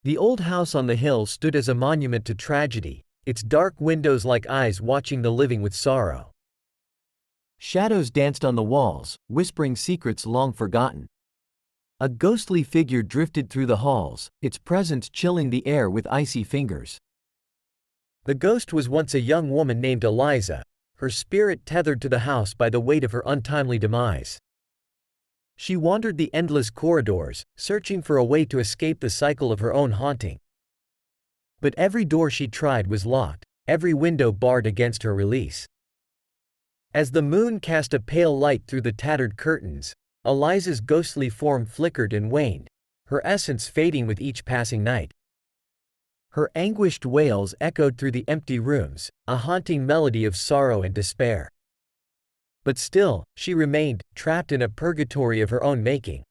The old house on the hill stood as a monument to tragedy, its dark windows like eyes watching the living with sorrow. Shadows danced on the walls, whispering secrets long forgotten. A ghostly figure drifted through the halls, its presence chilling the air with icy fingers. The ghost was once a young woman named Eliza, her spirit tethered to the house by the weight of her untimely demise. She wandered the endless corridors, searching for a way to escape the cycle of her own haunting. But every door she tried was locked, every window barred against her release. As the moon cast a pale light through the tattered curtains, Eliza's ghostly form flickered and waned, her essence fading with each passing night. Her anguished wails echoed through the empty rooms, a haunting melody of sorrow and despair. But still, she remained, trapped in a purgatory of her own making.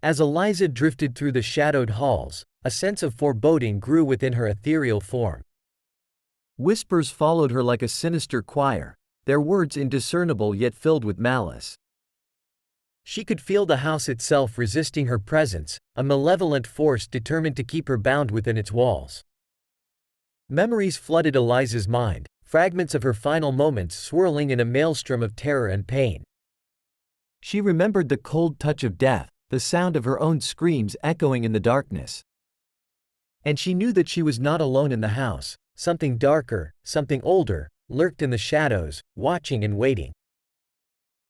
As Eliza drifted through the shadowed halls, a sense of foreboding grew within her ethereal form. Whispers followed her like a sinister choir, their words indiscernible yet filled with malice. She could feel the house itself resisting her presence, a malevolent force determined to keep her bound within its walls. Memories flooded Eliza's mind, fragments of her final moments swirling in a maelstrom of terror and pain. She remembered the cold touch of death, the sound of her own screams echoing in the darkness. And she knew that she was not alone in the house. Something darker, something older, lurked in the shadows, watching and waiting.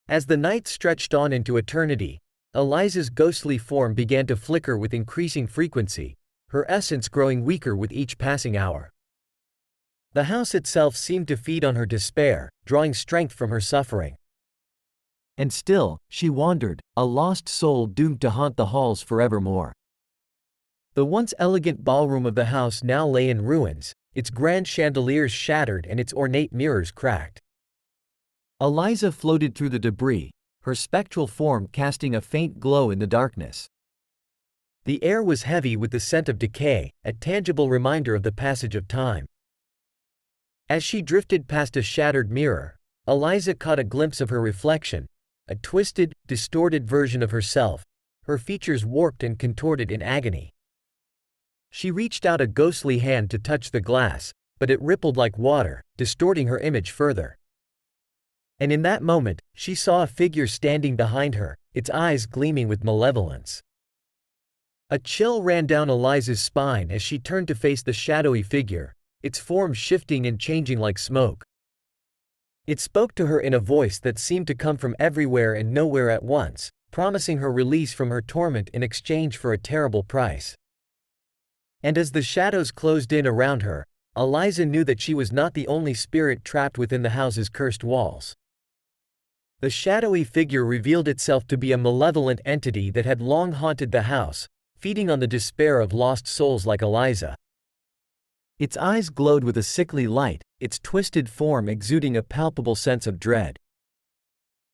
As the night stretched on into eternity, Eliza's ghostly form began to flicker with increasing frequency, her essence growing weaker with each passing hour. The house itself seemed to feed on her despair, drawing strength from her suffering. And still, she wandered, a lost soul doomed to haunt the halls forevermore. The once elegant ballroom of the house now lay in ruins, its grand chandeliers shattered and its ornate mirrors cracked. Eliza floated through the debris, her spectral form casting a faint glow in the darkness. The air was heavy with the scent of decay, a tangible reminder of the passage of time. As she drifted past a shattered mirror, Eliza caught a glimpse of her reflection, a twisted, distorted version of herself, her features warped and contorted in agony. She reached out a ghostly hand to touch the glass, but it rippled like water, distorting her image further. And in that moment, she saw a figure standing behind her, its eyes gleaming with malevolence. A chill ran down Eliza's spine as she turned to face the shadowy figure, its form shifting and changing like smoke. It spoke to her in a voice that seemed to come from everywhere and nowhere at once, promising her release from her torment in exchange for a terrible price. And as the shadows closed in around her, Eliza knew that she was not the only spirit trapped within the house's cursed walls. The shadowy figure revealed itself to be a malevolent entity that had long haunted the house, feeding on the despair of lost souls like Eliza. Its eyes glowed with a sickly light, its twisted form exuding a palpable sense of dread.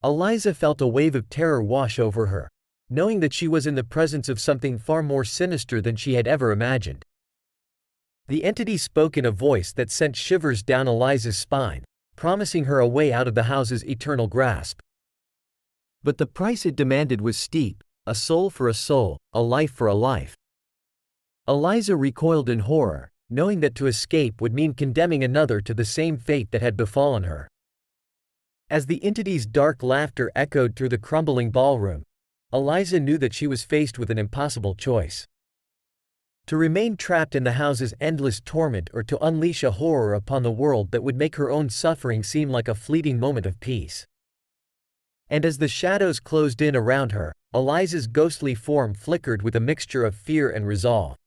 Eliza felt a wave of terror wash over her, knowing that she was in the presence of something far more sinister than she had ever imagined. The entity spoke in a voice that sent shivers down Eliza's spine, promising her a way out of the house's eternal grasp. But the price it demanded was steep, a soul for a soul, a life for a life. Eliza recoiled in horror, knowing that to escape would mean condemning another to the same fate that had befallen her. As the entity's dark laughter echoed through the crumbling ballroom, Eliza knew that she was faced with an impossible choice. To remain trapped in the house's endless torment or to unleash a horror upon the world that would make her own suffering seem like a fleeting moment of peace. And as the shadows closed in around her, Eliza's ghostly form flickered with a mixture of fear and resolve.